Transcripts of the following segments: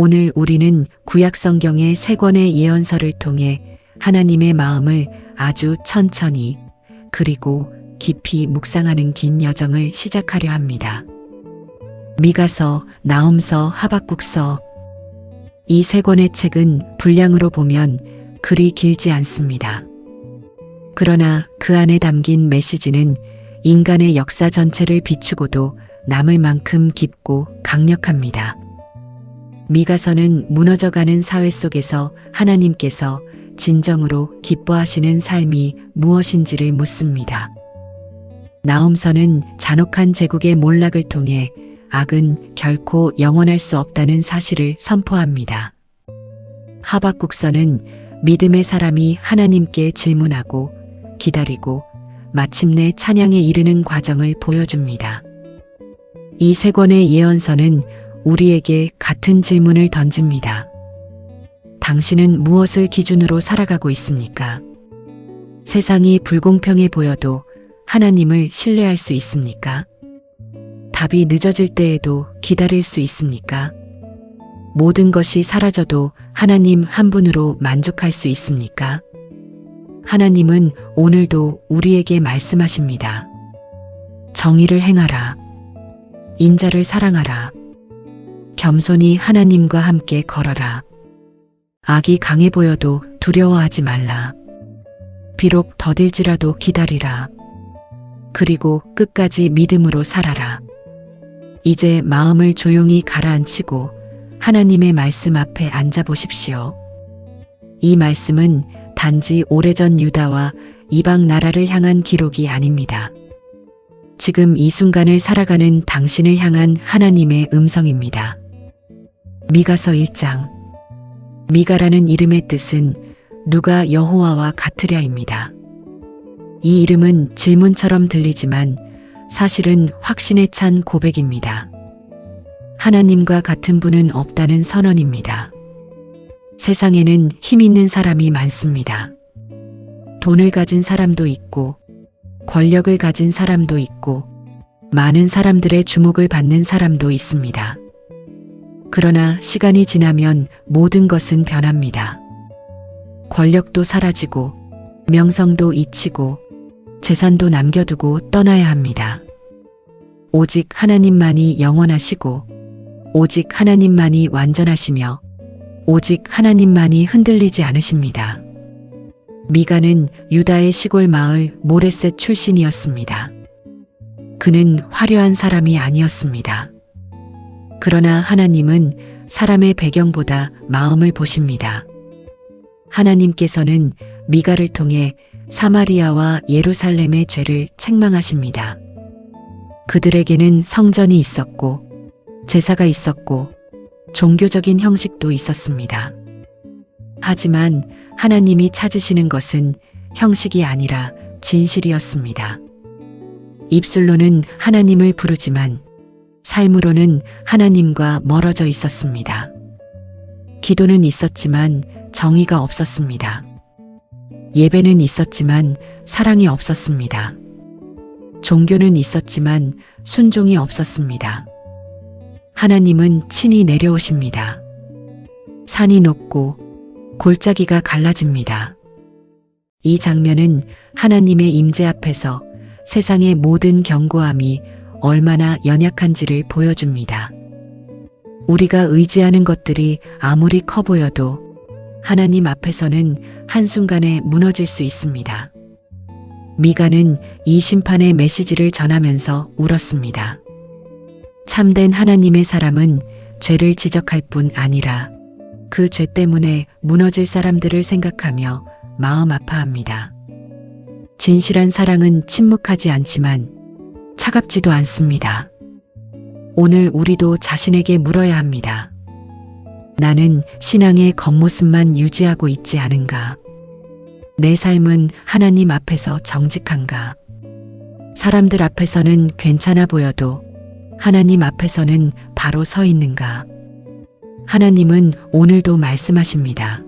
오늘 우리는 구약 성경의 세 권의 예언서를 통해 하나님의 마음을 아주 천천히 그리고 깊이 묵상하는 긴 여정을 시작하려 합니다. 미가서, 나훔서, 하박국서 이 세 권의 책은 분량으로 보면 그리 길지 않습니다. 그러나 그 안에 담긴 메시지는 인간의 역사 전체를 비추고도 남을 만큼 깊고 강력합니다. 미가서는 무너져가는 사회 속에서 하나님께서 진정으로 기뻐하시는 삶이 무엇인지를 묻습니다. 나훔서는 잔혹한 제국의 몰락을 통해 악은 결코 영원할 수 없다는 사실을 선포합니다. 하박국서는 믿음의 사람이 하나님께 질문하고 기다리고 마침내 찬양에 이르는 과정을 보여줍니다. 이 세 권의 예언서는 우리에게 같은 질문을 던집니다. 당신은 무엇을 기준으로 살아가고 있습니까? 세상이 불공평해 보여도 하나님을 신뢰할 수 있습니까? 답이 늦어질 때에도 기다릴 수 있습니까? 모든 것이 사라져도 하나님 한 분으로 만족할 수 있습니까? 하나님은 오늘도 우리에게 말씀하십니다. 정의를 행하라. 인자를 사랑하라. 겸손히 하나님과 함께 걸어라. 악이 강해 보여도 두려워하지 말라. 비록 더딜지라도 기다리라. 그리고 끝까지 믿음으로 살아라. 이제 마음을 조용히 가라앉히고 하나님의 말씀 앞에 앉아 보십시오. 이 말씀은 단지 오래전 유다와 이방 나라를 향한 기록이 아닙니다. 지금 이 순간을 살아가는 당신을 향한 하나님의 음성입니다. 미가서 1장. 미가라는 이름의 뜻은 누가 여호와와 같으랴입니다. 이 이름은 질문처럼 들리지만 사실은 확신에 찬 고백입니다. 하나님과 같은 분은 없다는 선언입니다. 세상에는 힘 있는 사람이 많습니다. 돈을 가진 사람도 있고 권력을 가진 사람도 있고 많은 사람들의 주목을 받는 사람도 있습니다. 그러나 시간이 지나면 모든 것은 변합니다. 권력도 사라지고 명성도 잊히고 재산도 남겨두고 떠나야 합니다. 오직 하나님만이 영원하시고 오직 하나님만이 완전하시며 오직 하나님만이 흔들리지 않으십니다. 미가는 유다의 시골 마을 모레셋 출신이었습니다. 그는 화려한 사람이 아니었습니다. 그러나 하나님은 사람의 배경보다 마음을 보십니다. 하나님께서는 미가를 통해 사마리아와 예루살렘의 죄를 책망하십니다. 그들에게는 성전이 있었고 제사가 있었고 종교적인 형식도 있었습니다. 하지만 하나님이 찾으시는 것은 형식이 아니라 진실이었습니다. 입술로는 하나님을 부르지만 삶으로는 하나님과 멀어져 있었습니다. 기도는 있었지만 정의가 없었습니다. 예배는 있었지만 사랑이 없었습니다. 종교는 있었지만 순종이 없었습니다. 하나님은 친히 내려오십니다. 산이 높고 골짜기가 갈라집니다. 이 장면은 하나님의 임재 앞에서 세상의 모든 견고함이 얼마나 연약한지를 보여줍니다. 우리가 의지하는 것들이 아무리 커 보여도 하나님 앞에서는 한순간에 무너질 수 있습니다. 미가는 이 심판의 메시지를 전하면서 울었습니다. 참된 하나님의 사람은 죄를 지적할 뿐 아니라 그 죄 때문에 무너질 사람들을 생각하며 마음 아파합니다. 진실한 사랑은 침묵하지 않지만 차갑지도 않습니다. 오늘 우리도 자신에게 물어야 합니다. 나는 신앙의 겉모습만 유지하고 있지 않은가? 내 삶은 하나님 앞에서 정직한가? 사람들 앞에서는 괜찮아 보여도 하나님 앞에서는 바로 서 있는가? 하나님은 오늘도 말씀하십니다.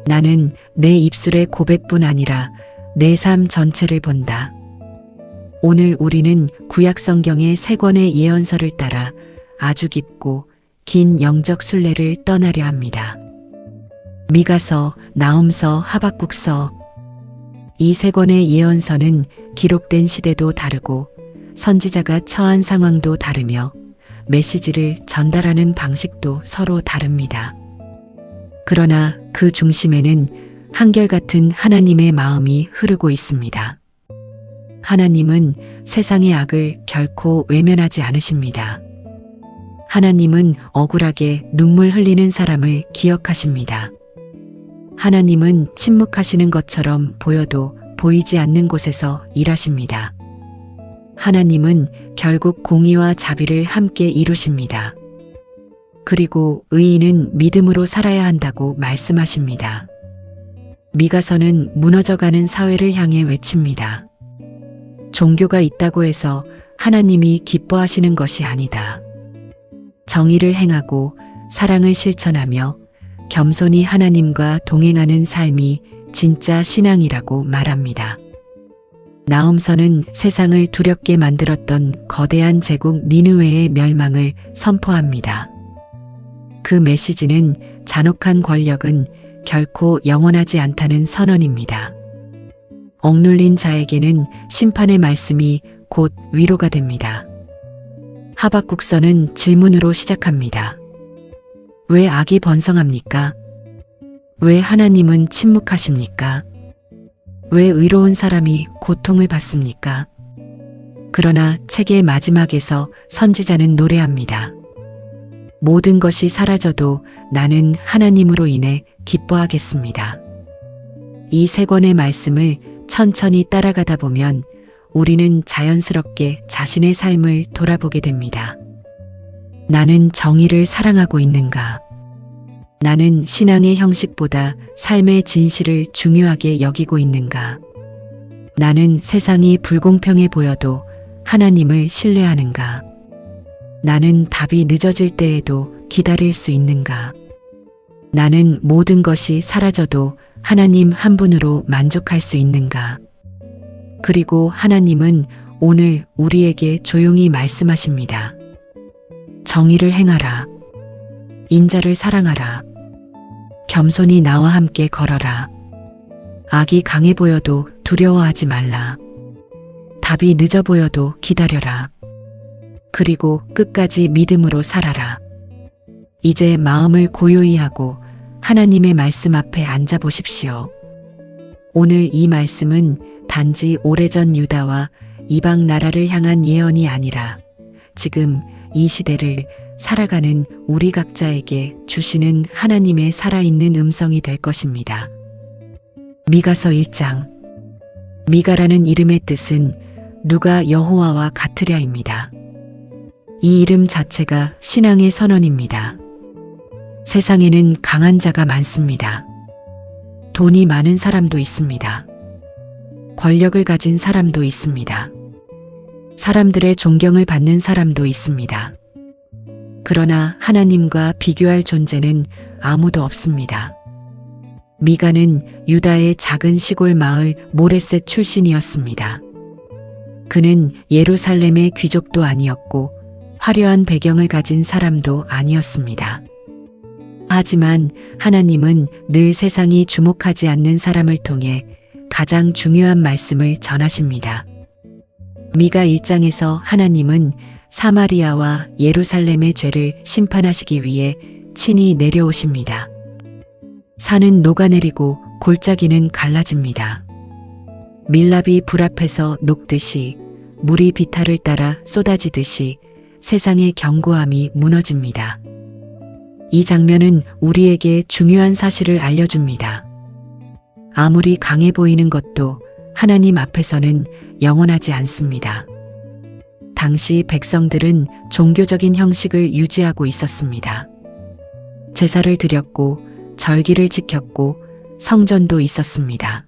나는 내 입술의 고백뿐 아니라 내 삶 전체를 본다. 오늘 우리는 구약 성경의 세 권의 예언서를 따라 아주 깊고 긴 영적 순례를 떠나려 합니다. 미가서, 나훔서, 하박국서 이 세 권의 예언서는 기록된 시대도 다르고 선지자가 처한 상황도 다르며 메시지를 전달하는 방식도 서로 다릅니다. 그러나 그 중심에는 한결같은 하나님의 마음이 흐르고 있습니다. 하나님은 세상의 악을 결코 외면하지 않으십니다. 하나님은 억울하게 눈물 흘리는 사람을 기억하십니다. 하나님은 침묵하시는 것처럼 보여도 보이지 않는 곳에서 일하십니다. 하나님은 결국 공의와 자비를 함께 이루십니다. 그리고 의인은 믿음으로 살아야 한다고 말씀하십니다. 미가서는 무너져가는 사회를 향해 외칩니다. 종교가 있다고 해서 하나님이 기뻐하시는 것이 아니다. 정의를 행하고 사랑을 실천하며 겸손히 하나님과 동행하는 삶이 진짜 신앙이라고 말합니다. 나훔서는 세상을 두렵게 만들었던 거대한 제국 니느웨의 멸망을 선포합니다. 그 메시지는 잔혹한 권력은 결코 영원하지 않다는 선언입니다. 억눌린 자에게는 심판의 말씀이 곧 위로가 됩니다. 하박국서는 질문으로 시작합니다. 왜 악이 번성합니까? 왜 하나님은 침묵하십니까? 왜 의로운 사람이 고통을 받습니까? 그러나 책의 마지막에서 선지자는 노래합니다. 모든 것이 사라져도 나는 하나님으로 인해 기뻐하겠습니다. 이 세 권의 말씀을 천천히 따라가다 보면 우리는 자연스럽게 자신의 삶을 돌아보게 됩니다. 나는 정의를 사랑하고 있는가? 나는 신앙의 형식보다 삶의 진실을 중요하게 여기고 있는가? 나는 세상이 불공평해 보여도 하나님을 신뢰하는가? 나는 답이 늦어질 때에도 기다릴 수 있는가? 나는 모든 것이 사라져도 하나님 한 분으로 만족할 수 있는가? 그리고 하나님은 오늘 우리에게 조용히 말씀하십니다. 정의를 행하라. 인자를 사랑하라. 겸손히 나와 함께 걸어라. 악이 강해 보여도 두려워하지 말라. 답이 늦어 보여도 기다려라. 그리고 끝까지 믿음으로 살아라. 이제 마음을 고요히 하고 하나님의 말씀 앞에 앉아 보십시오. 오늘 이 말씀은 단지 오래전 유다와 이방 나라를 향한 예언이 아니라 지금 이 시대를 살아가는 우리 각자에게 주시는 하나님의 살아있는 음성이 될 것입니다. 미가서 1장. 미가라는 이름의 뜻은 누가 여호와와 같으랴입니다. 이 이름 자체가 신앙의 선언입니다. 세상에는 강한 자가 많습니다. 돈이 많은 사람도 있습니다. 권력을 가진 사람도 있습니다. 사람들의 존경을 받는 사람도 있습니다. 그러나 하나님과 비교할 존재는 아무도 없습니다. 미가는 유다의 작은 시골 마을 모레셋 출신이었습니다. 그는 예루살렘의 귀족도 아니었고 화려한 배경을 가진 사람도 아니었습니다. 하지만 하나님은 늘 세상이 주목하지 않는 사람을 통해 가장 중요한 말씀을 전하십니다. 미가 1장에서 하나님은 사마리아와 예루살렘의 죄를 심판하시기 위해 친히 내려오십니다. 산은 녹아내리고 골짜기는 갈라집니다. 밀랍이 불 앞에서 녹듯이 물이 비탈을 따라 쏟아지듯이 세상의 견고함이 무너집니다. 이 장면은 우리에게 중요한 사실을 알려줍니다. 아무리 강해 보이는 것도 하나님 앞에서는 영원하지 않습니다. 당시 백성들은 종교적인 형식을 유지하고 있었습니다. 제사를 드렸고 절기를 지켰고 성전도 있었습니다.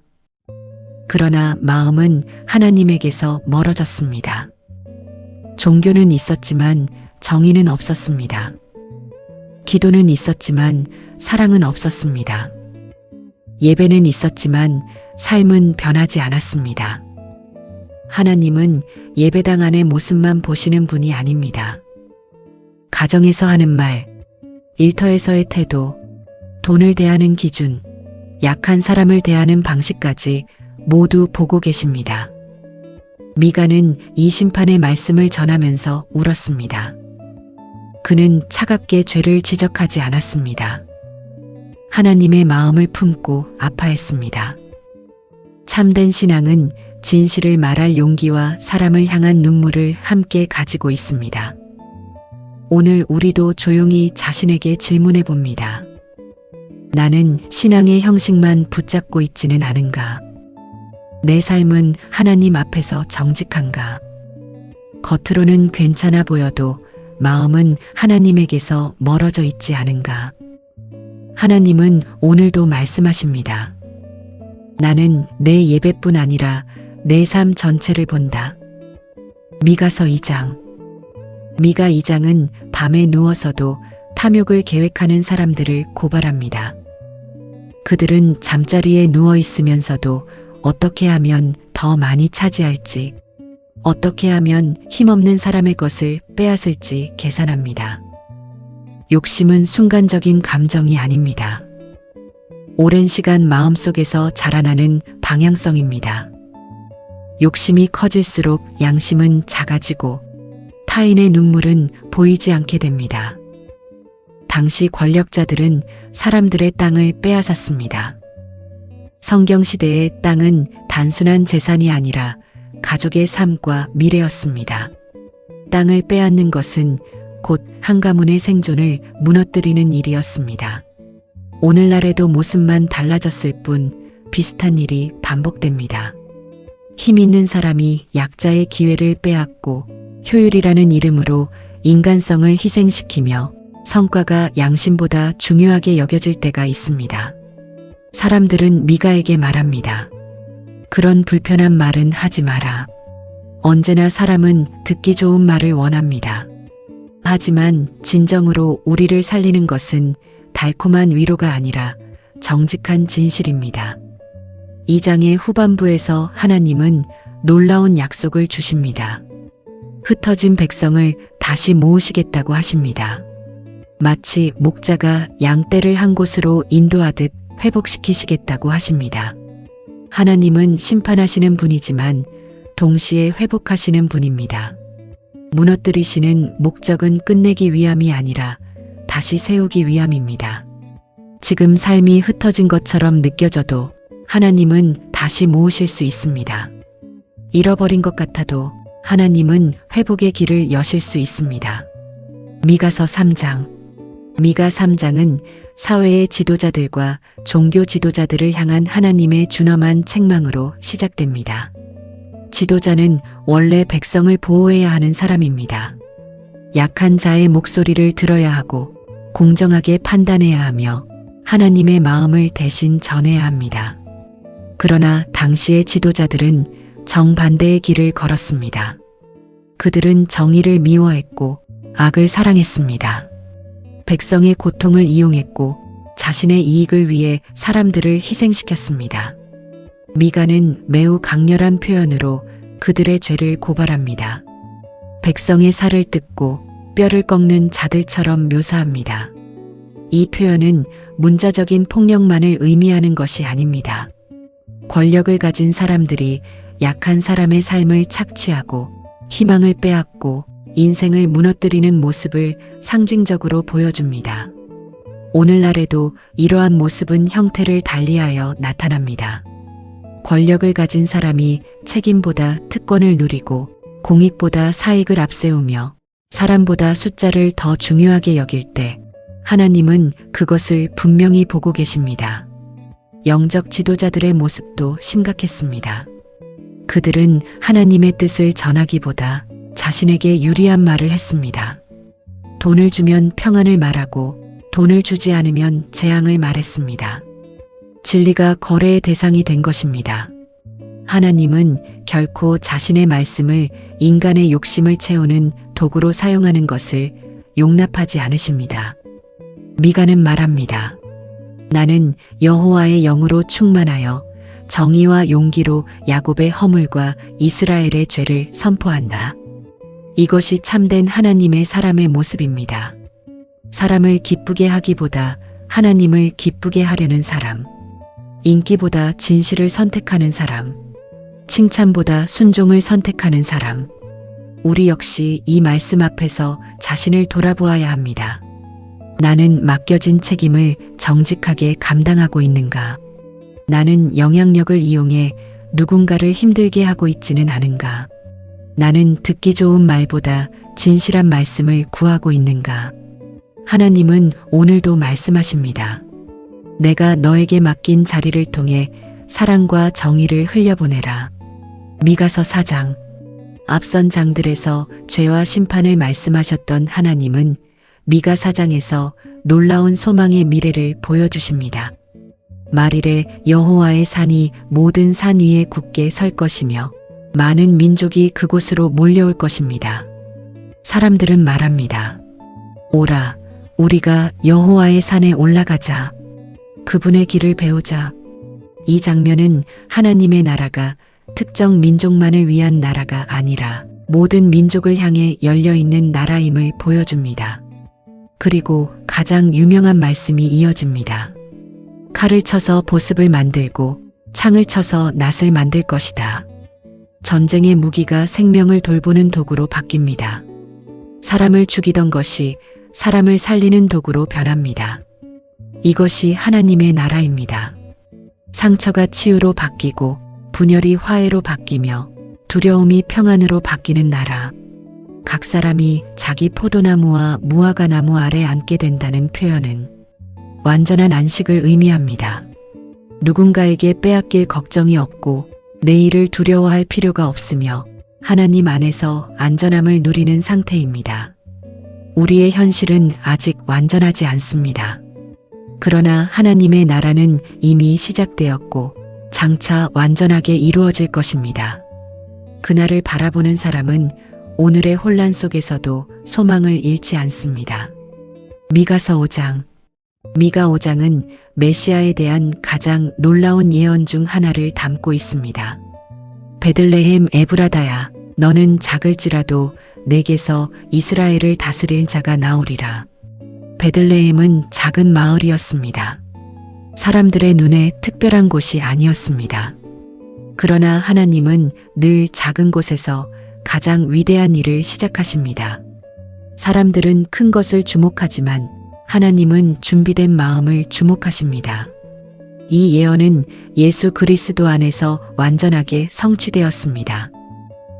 그러나 마음은 하나님에게서 멀어졌습니다. 종교는 있었지만 정의는 없었습니다. 기도는 있었지만 사랑은 없었습니다. 예배는 있었지만 삶은 변하지 않았습니다. 하나님은 예배당 안의 모습만 보시는 분이 아닙니다. 가정에서 하는 말, 일터에서의 태도, 돈을 대하는 기준, 약한 사람을 대하는 방식까지 모두 보고 계십니다. 미가는 이 심판의 말씀을 전하면서 울었습니다. 그는 차갑게 죄를 지적하지 않았습니다. 하나님의 마음을 품고 아파했습니다. 참된 신앙은 진실을 말할 용기와 사람을 향한 눈물을 함께 가지고 있습니다. 오늘 우리도 조용히 자신에게 질문해 봅니다. 나는 신앙의 형식만 붙잡고 있지는 않은가? 내 삶은 하나님 앞에서 정직한가? 겉으로는 괜찮아 보여도 마음은 하나님에게서 멀어져 있지 않은가? 하나님은 오늘도 말씀하십니다. 나는 내 예배뿐 아니라 내 삶 전체를 본다. 미가서 2장. 미가 2장은 밤에 누워서도 탐욕을 계획하는 사람들을 고발합니다. 그들은 잠자리에 누워 있으면서도 어떻게 하면 더 많이 차지할지, 어떻게 하면 힘없는 사람의 것을 빼앗을지 계산합니다. 욕심은 순간적인 감정이 아닙니다. 오랜 시간 마음속에서 자라나는 방향성입니다. 욕심이 커질수록 양심은 작아지고 타인의 눈물은 보이지 않게 됩니다. 당시 권력자들은 사람들의 땅을 빼앗았습니다. 성경시대의 땅은 단순한 재산이 아니라 가족의 삶과 미래였습니다. 땅을 빼앗는 것은 곧 한 가문의 생존을 무너뜨리는 일이었습니다. 오늘날에도 모습만 달라졌을 뿐 비슷한 일이 반복됩니다. 힘 있는 사람이 약자의 기회를 빼앗고 효율이라는 이름으로 인간성을 희생시키며 성과가 양심보다 중요하게 여겨질 때가 있습니다. 사람들은 미가에게 말합니다. 그런 불편한 말은 하지 마라. 언제나 사람은 듣기 좋은 말을 원합니다. 하지만 진정으로 우리를 살리는 것은 달콤한 위로가 아니라 정직한 진실입니다. 2장의 후반부에서 하나님은 놀라운 약속을 주십니다. 흩어진 백성을 다시 모으시겠다고 하십니다. 마치 목자가 양떼를 한 곳으로 인도하듯 회복시키시겠다고 하십니다. 하나님은 심판하시는 분이지만 동시에 회복하시는 분입니다. 무너뜨리시는 목적은 끝내기 위함이 아니라 다시 세우기 위함입니다. 지금 삶이 흩어진 것처럼 느껴져도 하나님은 다시 모으실 수 있습니다. 잃어버린 것 같아도 하나님은 회복의 길을 여실 수 있습니다. 미가서 3장. 미가 3장은 사회의 지도자들과 종교 지도자들을 향한 하나님의 준엄한 책망으로 시작됩니다. 지도자는 원래 백성을 보호해야 하는 사람입니다. 약한 자의 목소리를 들어야 하고 공정하게 판단해야 하며 하나님의 마음을 대신 전해야 합니다. 그러나 당시의 지도자들은 정반대의 길을 걸었습니다. 그들은 정의를 미워했고 악을 사랑했습니다. 백성의 고통을 이용했고 자신의 이익을 위해 사람들을 희생시켰습니다. 미가는 매우 강렬한 표현으로 그들의 죄를 고발합니다. 백성의 살을 뜯고 뼈를 꺾는 자들처럼 묘사합니다. 이 표현은 문자적인 폭력만을 의미하는 것이 아닙니다. 권력을 가진 사람들이 약한 사람의 삶을 착취하고 희망을 빼앗고 인생을 무너뜨리는 모습을 상징적으로 보여줍니다. 오늘날에도 이러한 모습은 형태를 달리하여 나타납니다. 권력을 가진 사람이 책임보다 특권을 누리고 공익보다 사익을 앞세우며 사람보다 숫자를 더 중요하게 여길 때 하나님은 그것을 분명히 보고 계십니다. 영적 지도자들의 모습도 심각했습니다. 그들은 하나님의 뜻을 전하기보다 자신에게 유리한 말을 했습니다. 돈을 주면 평안을 말하고 돈을 주지 않으면 재앙을 말했습니다. 진리가 거래의 대상이 된 것입니다. 하나님은 결코 자신의 말씀을 인간의 욕심을 채우는 도구로 사용하는 것을 용납하지 않으십니다. 미가는 말합니다. 나는 여호와의 영으로 충만하여 정의와 용기로 야곱의 허물과 이스라엘의 죄를 선포한다. 이것이 참된 하나님의 사람의 모습입니다. 사람을 기쁘게 하기보다 하나님을 기쁘게 하려는 사람. 인기보다 진실을 선택하는 사람. 칭찬보다 순종을 선택하는 사람. 우리 역시 이 말씀 앞에서 자신을 돌아보아야 합니다. 나는 맡겨진 책임을 정직하게 감당하고 있는가? 나는 영향력을 이용해 누군가를 힘들게 하고 있지는 않은가? 나는 듣기 좋은 말보다 진실한 말씀을 구하고 있는가? 하나님은 오늘도 말씀하십니다. 내가 너에게 맡긴 자리를 통해 사랑과 정의를 흘려보내라. 미가서 4장. 앞선 장들에서 죄와 심판을 말씀하셨던 하나님은 미가 4장에서 놀라운 소망의 미래를 보여주십니다. 말일에 여호와의 산이 모든 산 위에 굳게 설 것이며 많은 민족이 그곳으로 몰려올 것입니다. 사람들은 말합니다. 오라, 우리가 여호와의 산에 올라가자. 그분의 길을 배우자. 이 장면은 하나님의 나라가 특정 민족만을 위한 나라가 아니라 모든 민족을 향해 열려있는 나라임을 보여줍니다. 그리고 가장 유명한 말씀이 이어집니다. 칼을 쳐서 보습을 만들고 창을 쳐서 낫을 만들 것이다. 전쟁의 무기가 생명을 돌보는 도구로 바뀝니다. 사람을 죽이던 것이 사람을 살리는 도구로 변합니다. 이것이 하나님의 나라입니다. 상처가 치유로 바뀌고 분열이 화해로 바뀌며 두려움이 평안으로 바뀌는 나라. 각 사람이 자기 포도나무와 무화과나무 아래 앉게 된다는 표현은 완전한 안식을 의미합니다. 누군가에게 빼앗길 걱정이 없고 내일을 두려워할 필요가 없으며 하나님 안에서 안전함을 누리는 상태입니다. 우리의 현실은 아직 완전하지 않습니다. 그러나 하나님의 나라는 이미 시작되었고 장차 완전하게 이루어질 것입니다. 그날을 바라보는 사람은 오늘의 혼란 속에서도 소망을 잃지 않습니다. 미가서 5장. 미가 5장은 메시아에 대한 가장 놀라운 예언 중 하나를 담고 있습니다. 베들레헴 에브라다야, 너는 작을지라도 내게서 이스라엘을 다스릴 자가 나오리라. 베들레헴은 작은 마을이었습니다. 사람들의 눈에 특별한 곳이 아니었습니다. 그러나 하나님은 늘 작은 곳에서 가장 위대한 일을 시작하십니다. 사람들은 큰 것을 주목하지만 하나님은 준비된 마음을 주목하십니다. 이 예언은 예수 그리스도 안에서 완전하게 성취되었습니다.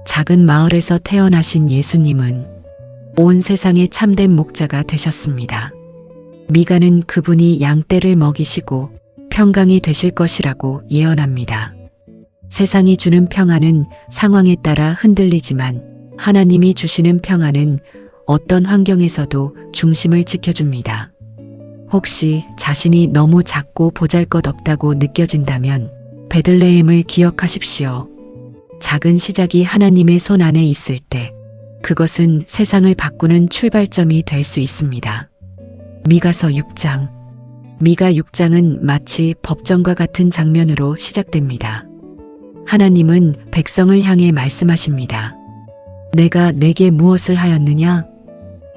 작은 마을에서 태어나신 예수님은 온 세상의 참된 목자가 되셨습니다. 미가는 그분이 양떼를 먹이시고 평강이 되실 것이라고 예언합니다. 세상이 주는 평안은 상황에 따라 흔들리지만 하나님이 주시는 평안은 어떤 환경에서도 중심을 지켜줍니다. 혹시 자신이 너무 작고 보잘것없다고 느껴진다면 베들레헴을 기억하십시오. 작은 시작이 하나님의 손 안에 있을 때 그것은 세상을 바꾸는 출발점이 될 수 있습니다. 미가서 6장. 미가 6장은 마치 법정과 같은 장면으로 시작됩니다. 하나님은 백성을 향해 말씀하십니다. 내가 내게 무엇을 하였느냐?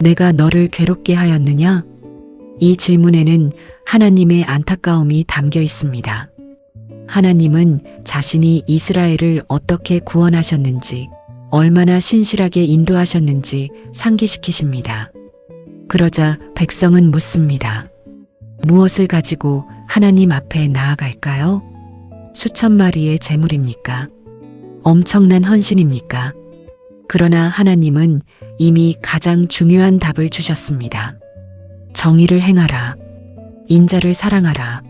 내가 너를 괴롭게 하였느냐? 이 질문에는 하나님의 안타까움이 담겨 있습니다. 하나님은 자신이 이스라엘을 어떻게 구원하셨는지, 얼마나 신실하게 인도하셨는지 상기시키십니다. 그러자 백성은 묻습니다. 무엇을 가지고 하나님 앞에 나아갈까요? 수천 마리의 재물입니까? 엄청난 헌신입니까? 그러나 하나님은 이미 가장 중요한 답을 주셨습니다. 정의를 행하라. 인자를 사랑하라.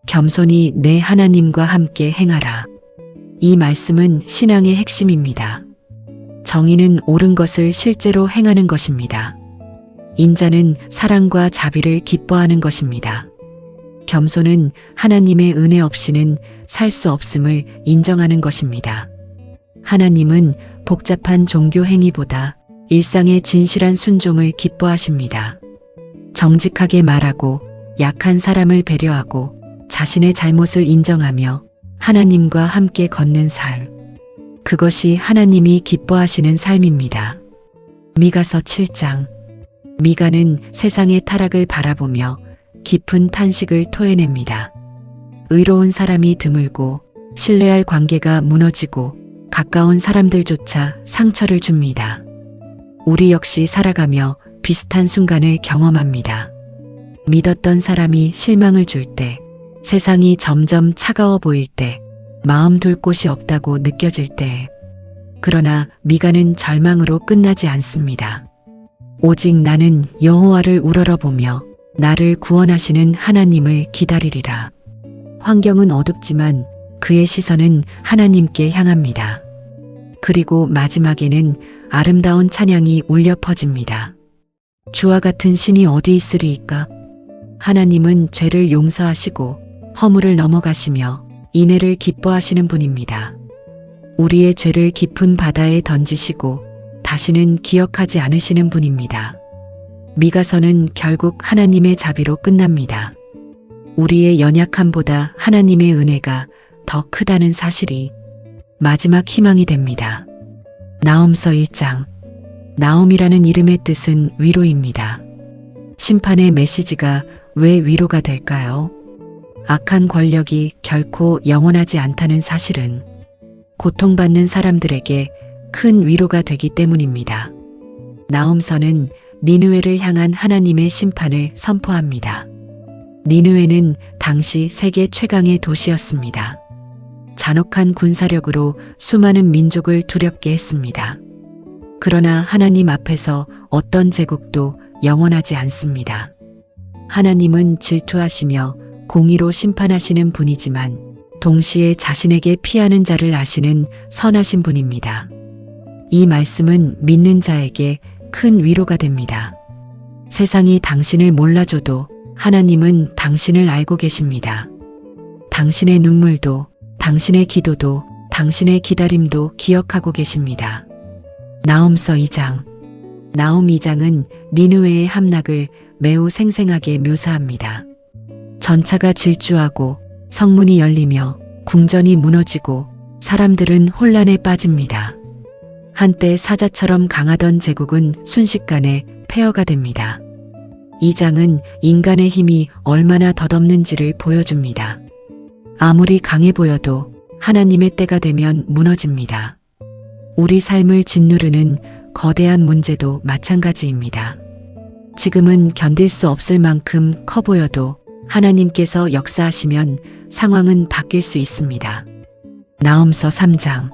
겸손히 내 하나님과 함께 행하라. 이 말씀은 신앙의 핵심입니다. 정의는 옳은 것을 실제로 행하는 것입니다. 인자는 사랑과 자비를 기뻐하는 것입니다. 겸손은 하나님의 은혜 없이는 살 수 없음을 인정하는 것입니다. 하나님은 복잡한 종교 행위보다 일상의 진실한 순종을 기뻐하십니다. 정직하게 말하고 약한 사람을 배려하고 자신의 잘못을 인정하며 하나님과 함께 걷는 삶. 그것이 하나님이 기뻐하시는 삶입니다. 미가서 7장. 미가는 세상의 타락을 바라보며 깊은 탄식을 토해냅니다. 의로운 사람이 드물고 신뢰할 관계가 무너지고 가까운 사람들조차 상처를 줍니다. 우리 역시 살아가며 비슷한 순간을 경험합니다. 믿었던 사람이 실망을 줄 때, 세상이 점점 차가워 보일 때, 마음 둘 곳이 없다고 느껴질 때. 그러나 미가는 절망으로 끝나지 않습니다. 오직 나는 여호와를 우러러보며 나를 구원하시는 하나님을 기다리리라. 환경은 어둡지만 그의 시선은 하나님께 향합니다. 그리고 마지막에는 아름다운 찬양이 울려 퍼집니다. 주와 같은 신이 어디 있으리이까? 하나님은 죄를 용서하시고 허물을 넘어가시며 인애를 기뻐하시는 분입니다. 우리의 죄를 깊은 바다에 던지시고 다시는 기억하지 않으시는 분입니다. 미가서는 결국 하나님의 자비로 끝납니다. 우리의 연약함보다 하나님의 은혜가 더 크다는 사실이 마지막 희망이 됩니다. 나홈서 1장. 나홈이라는 이름의 뜻은 위로입니다. 심판의 메시지가 왜 위로가 될까요? 악한 권력이 결코 영원하지 않다는 사실은 고통받는 사람들에게 큰 위로가 되기 때문입니다. 나홈서는 니느웨를 향한 하나님의 심판을 선포합니다. 니느웨는 당시 세계 최강의 도시였습니다. 잔혹한 군사력으로 수많은 민족을 두렵게 했습니다. 그러나 하나님 앞에서 어떤 제국도 영원하지 않습니다. 하나님은 질투하시며 공의로 심판하시는 분이지만 동시에 자신에게 피하는 자를 아시는 선하신 분입니다. 이 말씀은 믿는 자에게 큰 위로가 됩니다. 세상이 당신을 몰라줘도 하나님은 당신을 알고 계십니다. 당신의 눈물도, 당신의 기도도, 당신의 기다림도 기억하고 계십니다. 나홈서 2장. 나홈 2장은 니느웨의 함락을 매우 생생하게 묘사합니다. 전차가 질주하고 성문이 열리며 궁전이 무너지고 사람들은 혼란에 빠집니다. 한때 사자처럼 강하던 제국은 순식간에 폐허가 됩니다. 이 장은 인간의 힘이 얼마나 덧없는지를 보여줍니다. 아무리 강해 보여도 하나님의 때가 되면 무너집니다. 우리 삶을 짓누르는 거대한 문제도 마찬가지입니다. 지금은 견딜 수 없을 만큼 커 보여도 하나님께서 역사하시면 상황은 바뀔 수 있습니다. 나홈서 3장.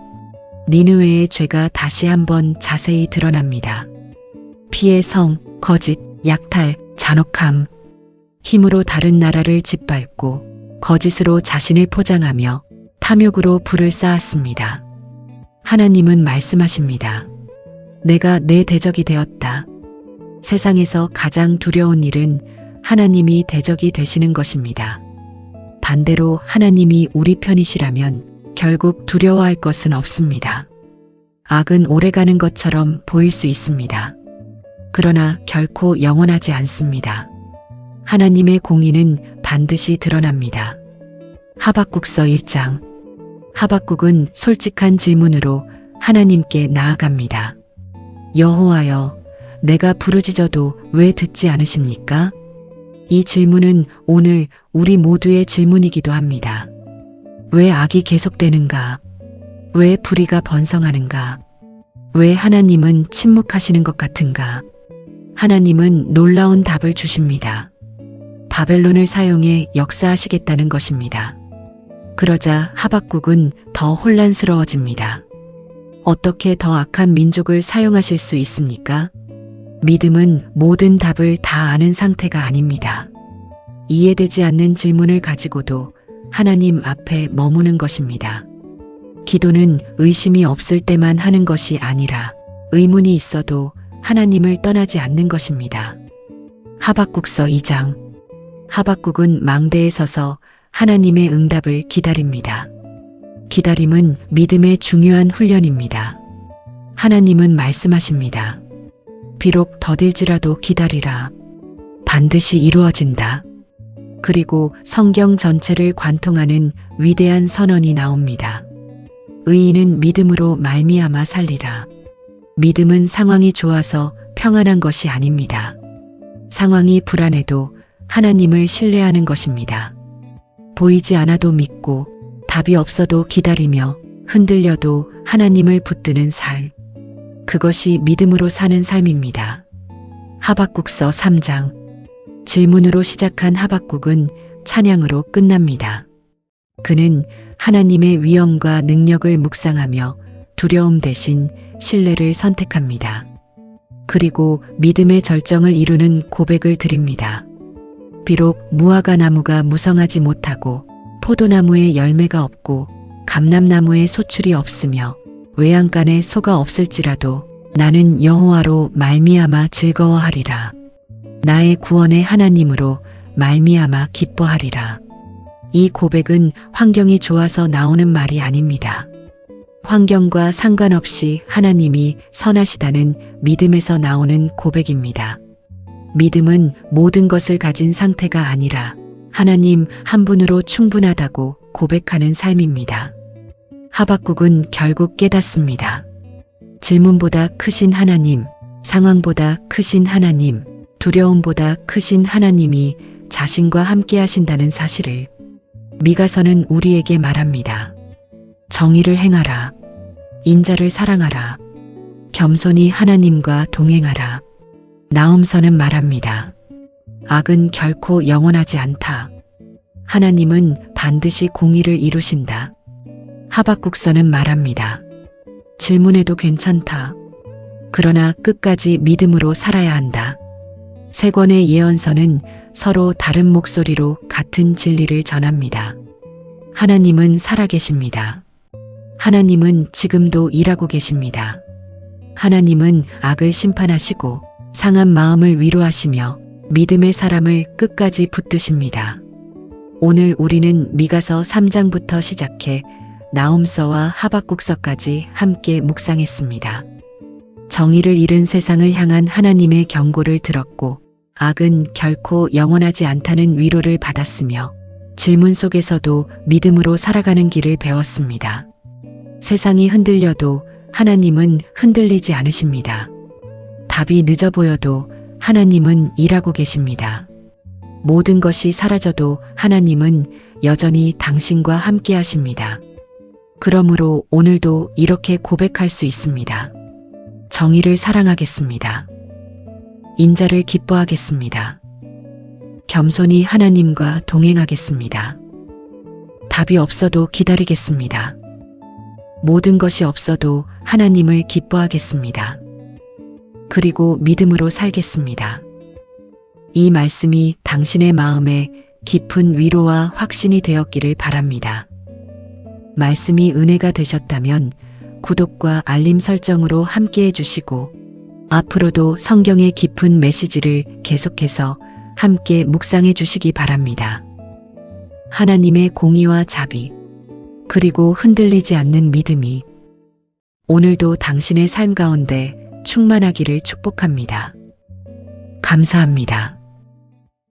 니느웨의 죄가 다시 한번 자세히 드러납니다. 피해 성, 거짓, 약탈, 잔혹함, 힘으로 다른 나라를 짓밟고 거짓으로 자신을 포장하며 탐욕으로 불을 쌓았습니다. 하나님은 말씀하십니다. 내가 내 대적이 되었다. 세상에서 가장 두려운 일은 하나님이 대적이 되시는 것입니다. 반대로 하나님이 우리 편이시라면 결국 두려워할 것은 없습니다. 악은 오래가는 것처럼 보일 수 있습니다. 그러나 결코 영원하지 않습니다. 하나님의 공의는 반드시 드러납니다. 하박국서 1장. 하박국은 솔직한 질문으로 하나님께 나아갑니다. 여호와여, 내가 부르짖어도 왜 듣지 않으십니까? 이 질문은 오늘 우리 모두의 질문이기도 합니다. 왜 악이 계속되는가? 왜 불의가 번성하는가? 왜 하나님은 침묵하시는 것 같은가? 하나님은 놀라운 답을 주십니다. 바벨론을 사용해 역사하시겠다는 것입니다. 그러자 하박국은 더 혼란스러워집니다. 어떻게 더 악한 민족을 사용하실 수 있습니까? 믿음은 모든 답을 다 아는 상태가 아닙니다. 이해되지 않는 질문을 가지고도 하나님 앞에 머무는 것입니다. 기도는 의심이 없을 때만 하는 것이 아니라 의문이 있어도 하나님을 떠나지 않는 것입니다. 하박국서 2장. 하박국은 망대에 서서 하나님의 응답을 기다립니다. 기다림은 믿음의 중요한 훈련입니다. 하나님은 말씀하십니다. 비록 더딜지라도 기다리라. 반드시 이루어진다. 그리고 성경 전체를 관통하는 위대한 선언이 나옵니다. 의인은 믿음으로 말미암아 살리라. 믿음은 상황이 좋아서 평안한 것이 아닙니다. 상황이 불안해도 하나님을 신뢰하는 것입니다. 보이지 않아도 믿고 답이 없어도 기다리며 흔들려도 하나님을 붙드는 삶. 그것이 믿음으로 사는 삶입니다. 하박국서 3장. 질문으로 시작한 하박국은 찬양으로 끝납니다. 그는 하나님의 위엄과 능력을 묵상하며 두려움 대신 신뢰를 선택합니다. 그리고 믿음의 절정을 이루는 고백을 드립니다. 비록 무화과 나무가 무성하지 못하고 포도나무에 열매가 없고 감람나무에 소출이 없으며 외양간에 소가 없을지라도 나는 여호와로 말미암아 즐거워하리라. 나의 구원의 하나님으로 말미암아 기뻐하리라. 이 고백은 환경이 좋아서 나오는 말이 아닙니다. 환경과 상관없이 하나님이 선하시다는 믿음에서 나오는 고백입니다. 믿음은 모든 것을 가진 상태가 아니라 하나님 한 분으로 충분하다고 고백하는 삶입니다. 하박국은 결국 깨닫습니다. 질문보다 크신 하나님, 상황보다 크신 하나님, 두려움보다 크신 하나님이 자신과 함께 하신다는 사실을 미가서는 우리에게 말합니다. 정의를 행하라. 인자를 사랑하라. 겸손히 하나님과 동행하라. 나훔서는 말합니다. 악은 결코 영원하지 않다. 하나님은 반드시 공의를 이루신다. 하박국서는 말합니다. 질문해도 괜찮다. 그러나 끝까지 믿음으로 살아야 한다. 세 권의 예언서는 서로 다른 목소리로 같은 진리를 전합니다. 하나님은 살아계십니다. 하나님은 지금도 일하고 계십니다. 하나님은 악을 심판하시고 상한 마음을 위로하시며 믿음의 사람을 끝까지 붙드십니다. 오늘 우리는 미가서 3장부터 시작해 나훔서와 하박국서까지 함께 묵상했습니다. 정의를 잃은 세상을 향한 하나님의 경고를 들었고 악은 결코 영원하지 않다는 위로를 받았으며 질문 속에서도 믿음으로 살아가는 길을 배웠습니다. 세상이 흔들려도 하나님은 흔들리지 않으십니다. 답이 늦어 보여도 하나님은 일하고 계십니다. 모든 것이 사라져도 하나님은 여전히 당신과 함께 하십니다. 그러므로 오늘도 이렇게 고백할 수 있습니다. 정의를 사랑하겠습니다. 인자를 기뻐하겠습니다. 겸손히 하나님과 동행하겠습니다. 답이 없어도 기다리겠습니다. 모든 것이 없어도 하나님을 기뻐하겠습니다. 그리고 믿음으로 살겠습니다. 이 말씀이 당신의 마음에 깊은 위로와 확신이 되었기를 바랍니다. 말씀이 은혜가 되셨다면 구독과 알림 설정으로 함께 해주시고 앞으로도 성경의 깊은 메시지를 계속해서 함께 묵상해 주시기 바랍니다. 하나님의 공의와 자비, 그리고 흔들리지 않는 믿음이 오늘도 당신의 삶 가운데 충만하기를 축복합니다. 감사합니다.